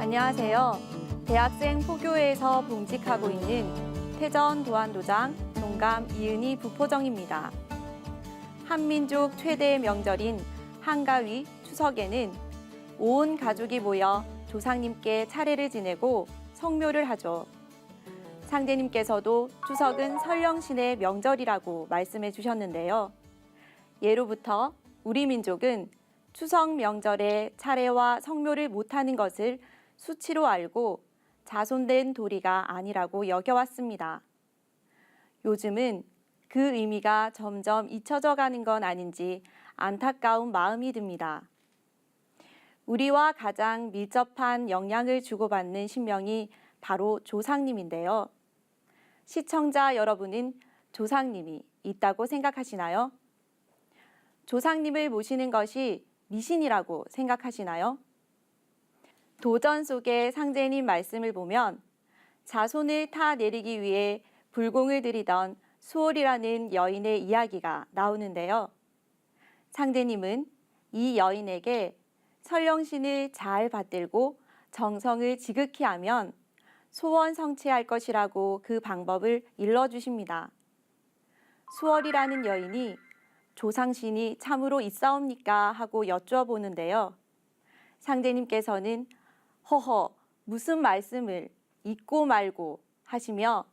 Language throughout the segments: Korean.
안녕하세요. 대학생 포교회에서 봉직하고 있는 태전 도안도장 동감 이은희 부포정입니다. 한민족 최대의 명절인 한가위 추석에는 온 가족이 모여 조상님께 차례를 지내고 성묘를 하죠. 상제님께서도 추석은 설령신의 명절이라고 말씀해 주셨는데요. 예로부터 우리 민족은 추석 명절에 차례와 성묘를 못하는 것을 수치로 알고 자손된 도리가 아니라고 여겨왔습니다. 요즘은 그 의미가 점점 잊혀져 가는 건 아닌지 안타까운 마음이 듭니다. 우리와 가장 밀접한 영향을 주고받는 신명이 바로 조상님인데요. 시청자 여러분은 조상님이 있다고 생각하시나요? 조상님을 모시는 것이 미신이라고 생각하시나요? 도전 속의 상제님 말씀을 보면 자손을 타내리기 위해 불공을 들이던 수월이라는 여인의 이야기가 나오는데요. 상제님은 이 여인에게 설령신을 잘 받들고 정성을 지극히 하면 소원 성취할 것이라고 그 방법을 일러주십니다. 수월이라는 여인이 조상신이 참으로 있사옵니까? 하고 여쭈어보는데요. 상제님께서는 허허 무슨 말씀을 잊고 말고 하시며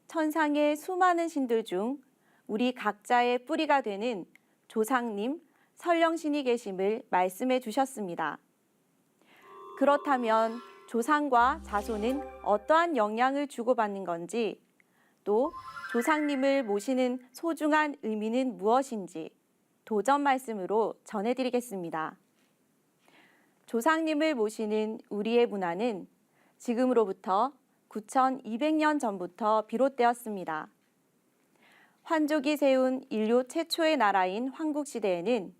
천상의 수많은 신들 중 우리 각자의 뿌리가 되는 조상님 설령신이 계심을 말씀해 주셨습니다. 그렇다면 조상과 자손은 어떠한 영향을 주고받는 건지, 또 조상님을 모시는 소중한 의미는 무엇인지 도전 말씀으로 전해드리겠습니다. 조상님을 모시는 우리의 문화는 지금으로부터 9,200년 전부터 비롯되었습니다. 환족이 세운 인류 최초의 나라인 황국시대에는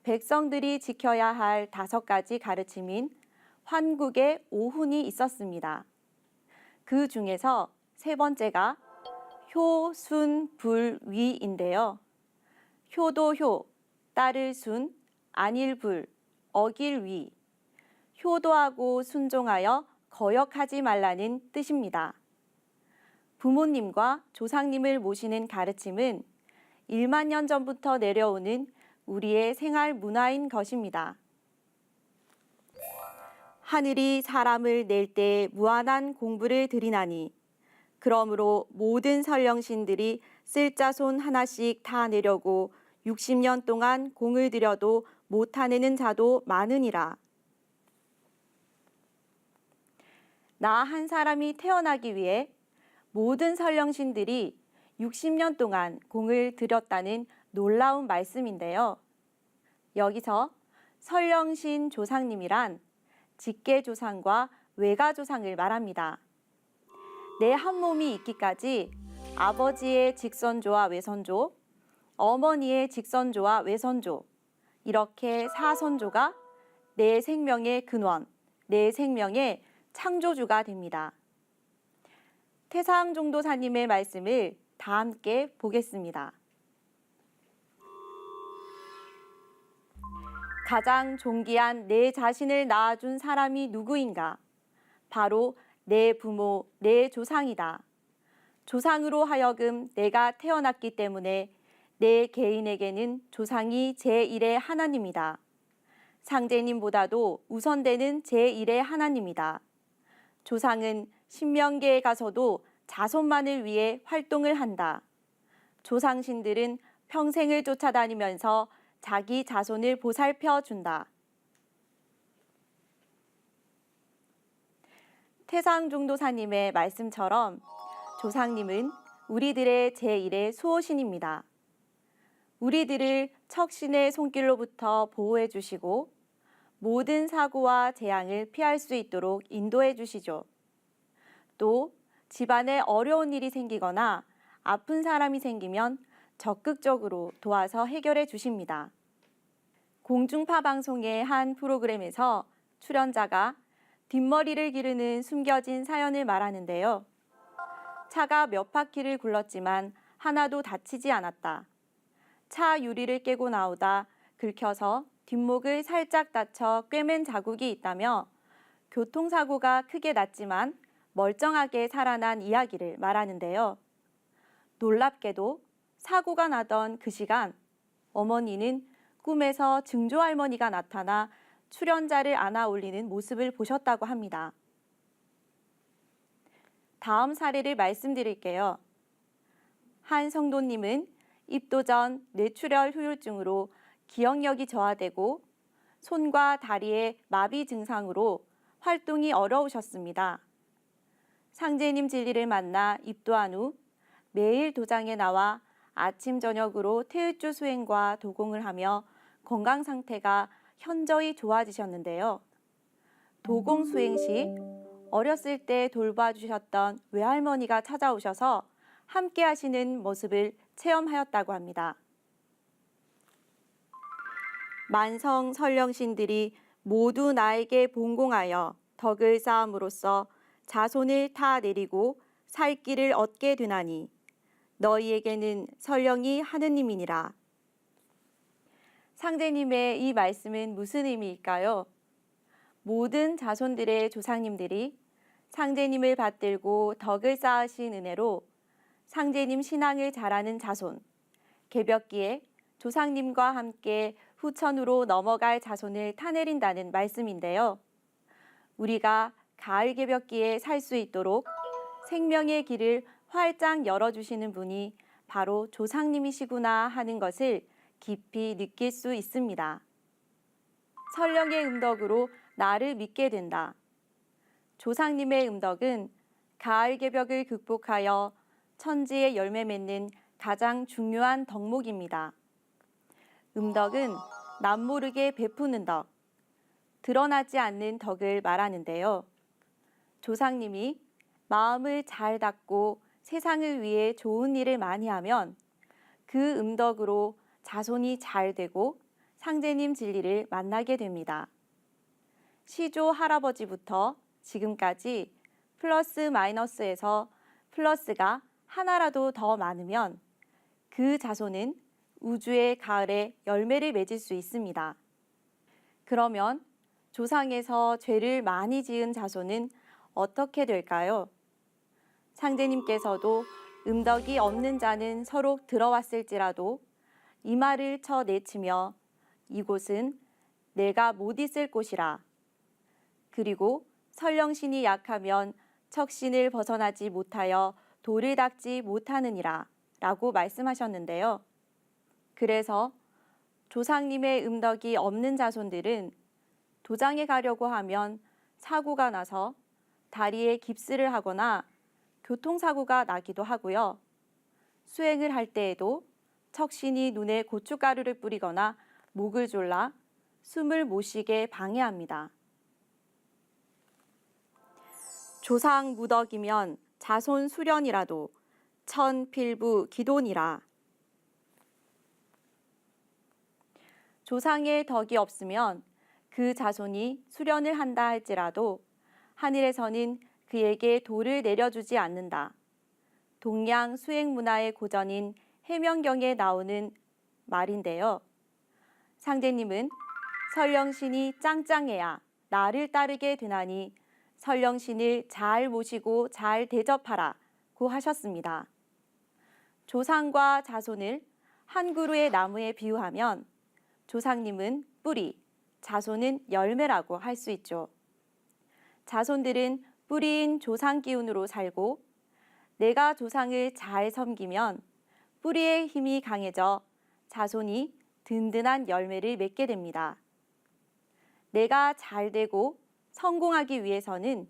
백성들이 지켜야 할 5가지 가르침인 환국의 오훈이 있었습니다. 그 중에서 세 번째가 효, 순, 불, 위인데요. 효도 효, 따를 순, 안일 불, 어길 위. 효도하고 순종하여 거역하지 말라는 뜻입니다. 부모님과 조상님을 모시는 가르침은 1만 년 전부터 내려오는 우리의 생활 문화인 것입니다. 하늘이 사람을 낼 때 무한한 공부를 들이나니 그러므로 모든 설령신들이 쓸자손 하나씩 다 내려고 60년 동안 공을 들여도 못하내는 자도 많으니라. 나 한 사람이 태어나기 위해 모든 설령신들이 60년 동안 공을 들였다는 놀라운 말씀인데요. 여기서 설령신 조상님이란 직계조상과 외가조상을 말합니다. 내 한 몸이 있기까지 아버지의 직선조와 외선조, 어머니의 직선조와 외선조, 이렇게 4선조가 내 생명의 근원, 내 생명의 창조주가 됩니다. 태상종도사님의 말씀을 다 함께 보겠습니다. 가장 존귀한 내 자신을 낳아준 사람이 누구인가? 바로 내 부모, 내 조상이다. 조상으로 하여금 내가 태어났기 때문에 내 개인에게는 조상이 제1의 하나님이다. 상제님보다도 우선되는 제1의 하나님이다. 조상은 신명계에 가서도 자손만을 위해 활동을 한다. 조상신들은 평생을 쫓아다니면서 자기 자손을 보살펴 준다. 태상종도사님의 말씀처럼 조상님은 우리들의 제1의 수호신입니다. 우리들을 척신의 손길로부터 보호해 주시고 모든 사고와 재앙을 피할 수 있도록 인도해 주시죠. 또 집안에 어려운 일이 생기거나 아픈 사람이 생기면 적극적으로 도와서 해결해 주십니다. 공중파 방송의 한 프로그램에서 출연자가 뒷머리를 기르는 숨겨진 사연을 말하는데요. 차가 몇 바퀴를 굴렀지만 하나도 다치지 않았다. 차 유리를 깨고 나오다 긁혀서 뒷목을 살짝 다쳐 꿰맨 자국이 있다며 교통사고가 크게 났지만 멀쩡하게 살아난 이야기를 말하는데요. 놀랍게도 사고가 나던 그 시간, 어머니는 꿈에서 증조할머니가 나타나 출연자를 안아 올리는 모습을 보셨다고 합니다. 다음 사례를 말씀드릴게요. 한 성도님은 입도 전 뇌출혈 후유증으로 기억력이 저하되고 손과 다리의 마비 증상으로 활동이 어려우셨습니다. 상제님 진리를 만나 입도한 후 매일 도장에 나와 아침 저녁으로 태을주 수행과 도공을 하며 건강 상태가 현저히 좋아지셨는데요. 도공 수행 시 어렸을 때 돌봐주셨던 외할머니가 찾아오셔서 함께 하시는 모습을 체험하였다고 합니다. 만성 선령신들이 모두 나에게 봉공하여 덕을 쌓음으로써 자손을 타 내리고 살 길을 얻게 되나니 너희에게는 설령이 하느님이니라. 상제님의 이 말씀은 무슨 의미일까요? 모든 자손들의 조상님들이 상제님을 받들고 덕을 쌓으신 은혜로 상제님 신앙을 잘하는 자손, 개벽기에 조상님과 함께 후천으로 넘어갈 자손을 타내린다는 말씀인데요. 우리가 가을 개벽기에 살 수 있도록 생명의 길을 활짝 열어주시는 분이 바로 조상님이시구나 하는 것을 깊이 느낄 수 있습니다. 설령의 음덕으로 나를 믿게 된다. 조상님의 음덕은 가을 개벽을 극복하여 천지의 열매 맺는 가장 중요한 덕목입니다. 음덕은 남모르게 베푸는 덕, 드러나지 않는 덕을 말하는데요. 조상님이 마음을 잘 닫고 세상을 위해 좋은 일을 많이 하면 그 음덕으로 자손이 잘 되고 상제님 진리를 만나게 됩니다. 시조 할아버지부터 지금까지 플러스 마이너스에서 플러스가 하나라도 더 많으면 그 자손은 우주의 가을에 열매를 맺을 수 있습니다. 그러면 조상에서 죄를 많이 지은 자손은 어떻게 될까요? 상제님께서도 음덕이 없는 자는 서로 들어왔을지라도 이마를 쳐 내치며 이곳은 내가 못 있을 곳이라. 그리고 설령신이 약하면 척신을 벗어나지 못하여 돌을 닦지 못하느니라 라고 말씀하셨는데요. 그래서 조상님의 음덕이 없는 자손들은 도장에 가려고 하면 사고가 나서 다리에 깁스를 하거나 교통사고가 나기도 하고요. 수행을 할 때에도 척신이 눈에 고춧가루를 뿌리거나 목을 졸라 숨을 못 쉬게 방해합니다. 조상 무덕이면 자손 수련이라도 천필부 기돈이라. 조상의 덕이 없으면 그 자손이 수련을 한다 할지라도 하늘에서는 그에게 돌을 내려주지 않는다. 동양 수행 문화의 고전인 해명경에 나오는 말인데요. 상제님은 설령신이 짱짱해야 나를 따르게 되나니 설령신을 잘 모시고 잘 대접하라고 하셨습니다. 조상과 자손을 한 그루의 나무에 비유하면 조상님은 뿌리, 자손은 열매라고 할 수 있죠. 자손들은 뿌리인 조상 기운으로 살고 내가 조상을 잘 섬기면 뿌리의 힘이 강해져 자손이 든든한 열매를 맺게 됩니다. 내가 잘 되고 성공하기 위해서는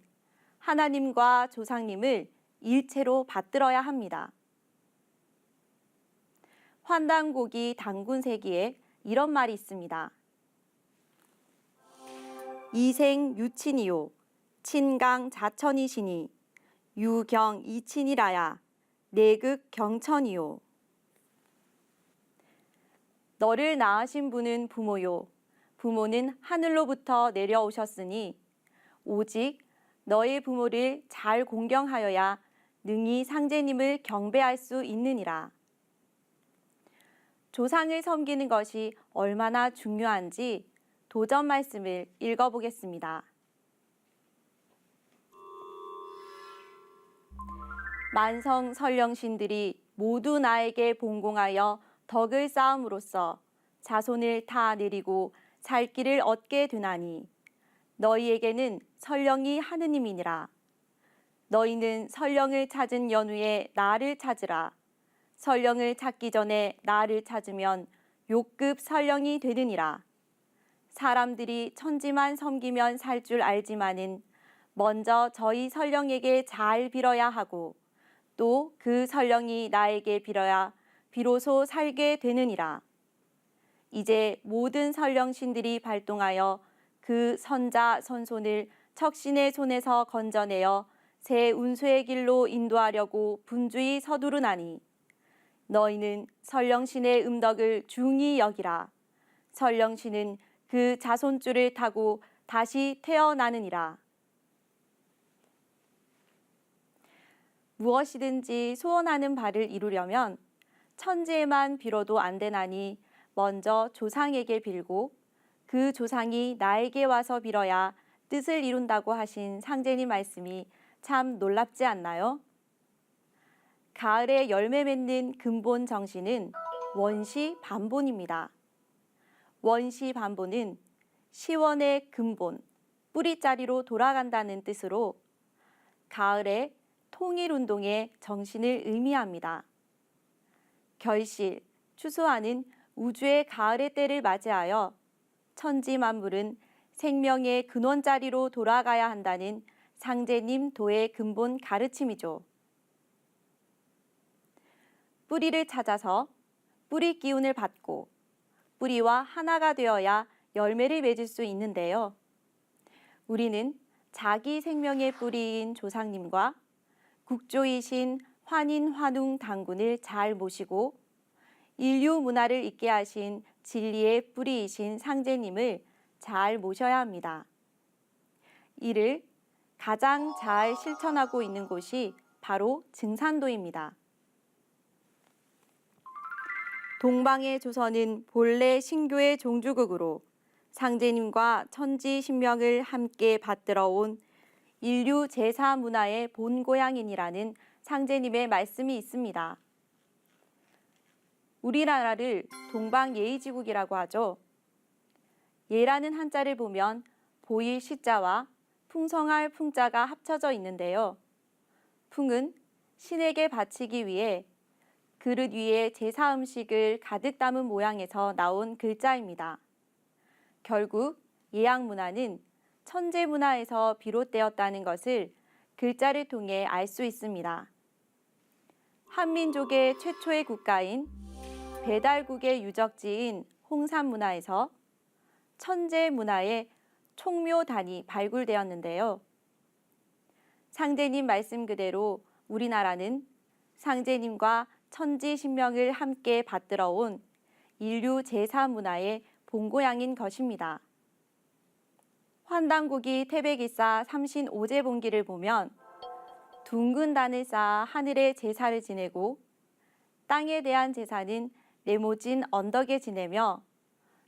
하나님과 조상님을 일체로 받들어야 합니다. 환단고기 단군세기에 이런 말이 있습니다. 이생 유친이요 친강 자천이시니 유경 이친이라야 내극 경천이요. 너를 낳으신 분은 부모요 부모는 하늘로부터 내려오셨으니 오직 너의 부모를 잘 공경하여야 능히 상제님을 경배할 수 있느니라. 조상을 섬기는 것이 얼마나 중요한지 도전 말씀을 읽어보겠습니다. 만성 선령신들이 모두 나에게 봉공하여 덕을 쌓음으로써 자손을 다 내리고 살 길을 얻게 되나니 너희에게는 설령이 하느님이니라. 너희는 설령을 찾은 연후에 나를 찾으라. 설령을 찾기 전에 나를 찾으면 욕급 설령이 되느니라. 사람들이 천지만 섬기면 살 줄 알지만은 먼저 저희 설령에게 잘 빌어야 하고 또 그 설령이 나에게 빌어야 비로소 살게 되느니라. 이제 모든 설령신들이 발동하여 그 선자 선손을 척신의 손에서 건져내어 새 운수의 길로 인도하려고 분주히 서두르나니 너희는 설령신의 음덕을 중히 여기라. 설령신은 그 자손줄을 타고 다시 태어나느니라. 무엇이든지 소원하는 바를 이루려면 천지에만 빌어도 안 되나니 먼저 조상에게 빌고 그 조상이 나에게 와서 빌어야 뜻을 이룬다고 하신 상제님 말씀이 참 놀랍지 않나요? 가을에 열매 맺는 근본 정신은 원시 반본입니다. 원시 반본은 시원의 근본, 뿌리자리로 돌아간다는 뜻으로 가을의 통일운동의 정신을 의미합니다. 결실, 추수하는 우주의 가을의 때를 맞이하여 천지 만물은 생명의 근원자리로 돌아가야 한다는 상제님 도의 근본 가르침이죠. 뿌리를 찾아서 뿌리 기운을 받고 뿌리와 하나가 되어야 열매를 맺을 수 있는데요. 우리는 자기 생명의 뿌리인 조상님과 국조이신 환인 환웅 당군을 잘 모시고 인류 문화를 있게 하신 진리의 뿌리이신 상제님을 잘 모셔야 합니다. 이를 가장 잘 실천하고 있는 곳이 바로 증산도입니다. 동방의 조선은 본래 신교의 종주국으로 상제님과 천지 신명을 함께 받들어 온 인류 제사 문화의 본고향인이라는 상제님의 말씀이 있습니다. 우리나라를 동방예의지국이라고 하죠. 예라는 한자를 보면 보일 시자와 풍성할 풍자가 합쳐져 있는데요. 풍은 신에게 바치기 위해 그릇 위에 제사 음식을 가득 담은 모양에서 나온 글자입니다. 결국 예양 문화는 천재 문화에서 비롯되었다는 것을 글자를 통해 알 수 있습니다. 한민족의 최초의 국가인 배달국의 유적지인 홍산 문화에서 천재 문화의 총묘단이 발굴되었는데요. 상제님 말씀 그대로 우리나라는 상제님과 천지 신명을 함께 받들어 온 인류 제사 문화의 본고향인 것입니다. 환단고기 태백일사 삼신오제봉기를 보면 둥근 단을 쌓아 하늘에 제사를 지내고 땅에 대한 제사는 네모진 언덕에 지내며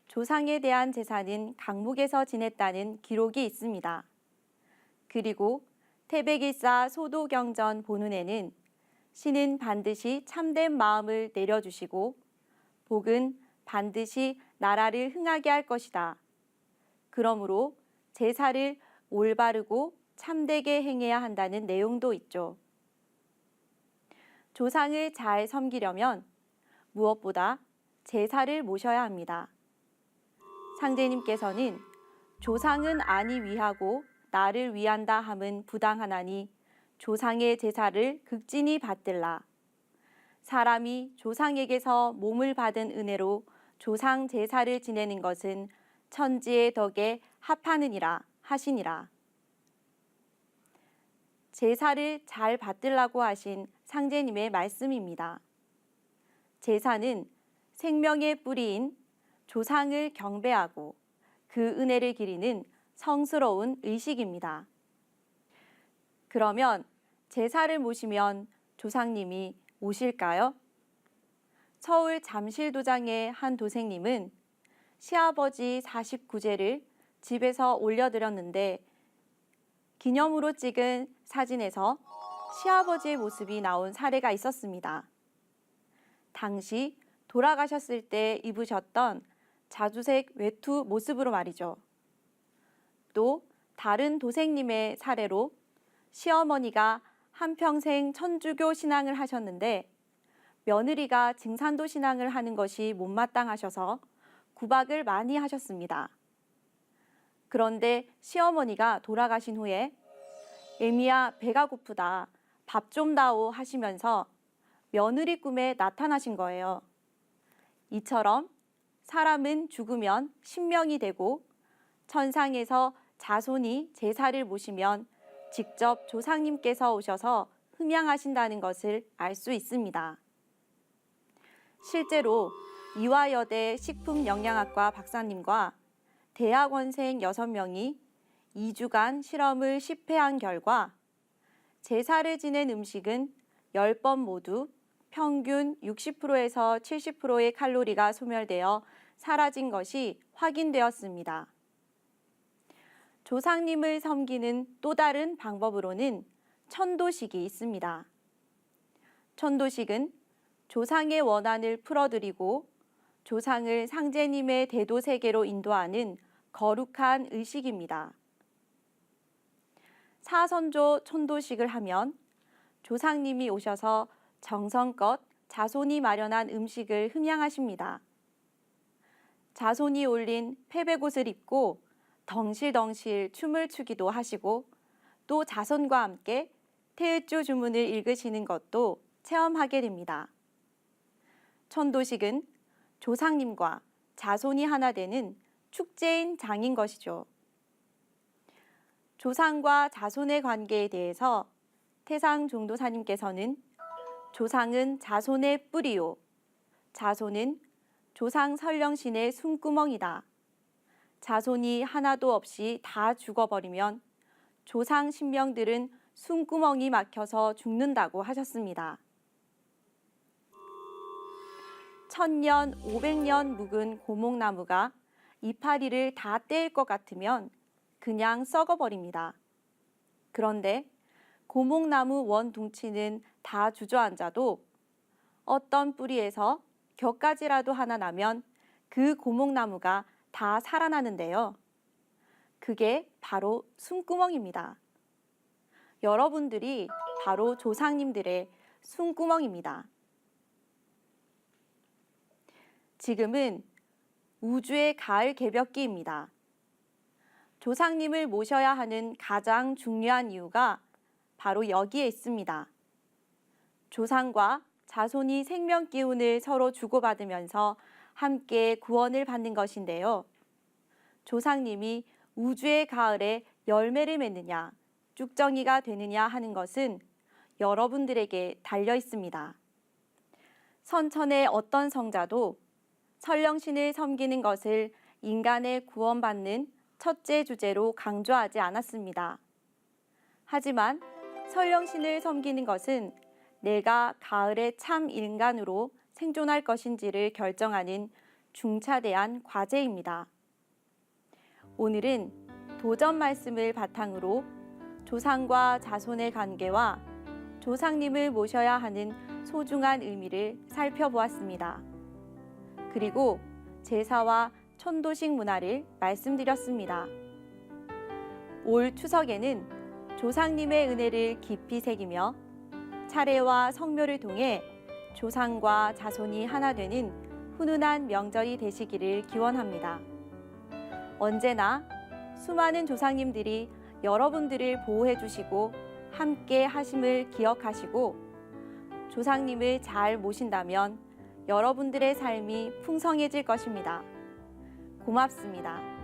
조상에 대한 제사는 강목에서 지냈다는 기록이 있습니다. 그리고 태백일사 소도경전 본운에는 신은 반드시 참된 마음을 내려주시고 복은 반드시 나라를 흥하게 할 것이다. 그러므로 제사를 올바르고 참되게 행해야 한다는 내용도 있죠. 조상을 잘 섬기려면 무엇보다 제사를 모셔야 합니다. 상제님께서는 조상은 아니 위하고 나를 위한다 함은 부당하나니 조상의 제사를 극진히 받들라. 사람이 조상에게서 몸을 받은 은혜로 조상 제사를 지내는 것은 천지의 덕에 합하느니라 하시니라. 제사를 잘 받들라고 하신 상제님의 말씀입니다. 제사는 생명의 뿌리인 조상을 경배하고 그 은혜를 기리는 성스러운 의식입니다. 그러면 제사를 모시면 조상님이 오실까요? 서울 잠실도장의 한 도생님은 시아버지 49제를 집에서 올려드렸는데 기념으로 찍은 사진에서 시아버지의 모습이 나온 사례가 있었습니다. 당시 돌아가셨을 때 입으셨던 자주색 외투 모습으로 말이죠. 또 다른 도생님의 사례로 시어머니가 한평생 천주교 신앙을 하셨는데 며느리가 증산도 신앙을 하는 것이 못마땅하셔서 구박을 많이 하셨습니다. 그런데 시어머니가 돌아가신 후에 애미야 배가 고프다 밥 좀 다오 하시면서 며느리 꿈에 나타나신 거예요. 이처럼 사람은 죽으면 신명이 되고 천상에서 자손이 제사를 모시면 직접 조상님께서 오셔서 흠양하신다는 것을 알 수 있습니다. 실제로 이화여대 식품영양학과 박사님과 대학원생 6명이 2주간 실험을 10회한 결과 제사를 지낸 음식은 10번 모두 평균 60%에서 70%의 칼로리가 소멸되어 사라진 것이 확인되었습니다. 조상님을 섬기는 또 다른 방법으로는 천도식이 있습니다. 천도식은 조상의 원한을 풀어드리고 조상을 상제님의 대도 세계로 인도하는 거룩한 의식입니다. 사선조 천도식을 하면 조상님이 오셔서 정성껏 자손이 마련한 음식을 흠양하십니다. 자손이 올린 패배옷을 입고 덩실덩실 춤을 추기도 하시고 또 자손과 함께 태을주 주문을 읽으시는 것도 체험하게 됩니다. 천도식은 조상님과 자손이 하나 되는 축제인 장인 것이죠. 조상과 자손의 관계에 대해서 태상 종도사님께서는 조상은 자손의 뿌리요, 자손은 조상 설령신의 숨구멍이다. 자손이 하나도 없이 다 죽어버리면 조상 신명들은 숨구멍이 막혀서 죽는다고 하셨습니다. 1000년, 500년 묵은 고목나무가 이파리를 다 떼일 것 같으면 그냥 썩어버립니다. 그런데 고목나무 원둥치는 다 주저앉아도 어떤 뿌리에서 격가지라도 하나 나면 그 고목나무가 다 살아나는데요. 그게 바로 숨구멍입니다. 여러분들이 바로 조상님들의 숨구멍입니다. 지금은 우주의 가을 개벽기입니다. 조상님을 모셔야 하는 가장 중요한 이유가 바로 여기에 있습니다. 조상과 자손이 생명 기운을 서로 주고받으면서 함께 구원을 받는 것인데요. 조상님이 우주의 가을에 열매를 맺느냐, 쭉정이가 되느냐 하는 것은 여러분들에게 달려 있습니다. 선천의 어떤 성자도 설령신을 섬기는 것을 인간의 구원받는 첫째 주제로 강조하지 않았습니다. 하지만 설령신을 섬기는 것은 내가 가을에 참 인간으로 생존할 것인지를 결정하는 중차대한 과제입니다. 오늘은 도전 말씀을 바탕으로 조상과 자손의 관계와 조상님을 모셔야 하는 소중한 의미를 살펴보았습니다. 그리고 제사와 천도식 문화를 말씀드렸습니다. 올 추석에는 조상님의 은혜를 깊이 새기며 차례와 성묘를 통해 조상과 자손이 하나 되는 훈훈한 명절이 되시기를 기원합니다. 언제나 수많은 조상님들이 여러분들을 보호해 주시고 함께 하심을 기억하시고 조상님을 잘 모신다면 여러분들의 삶이 풍성해질 것입니다. 고맙습니다.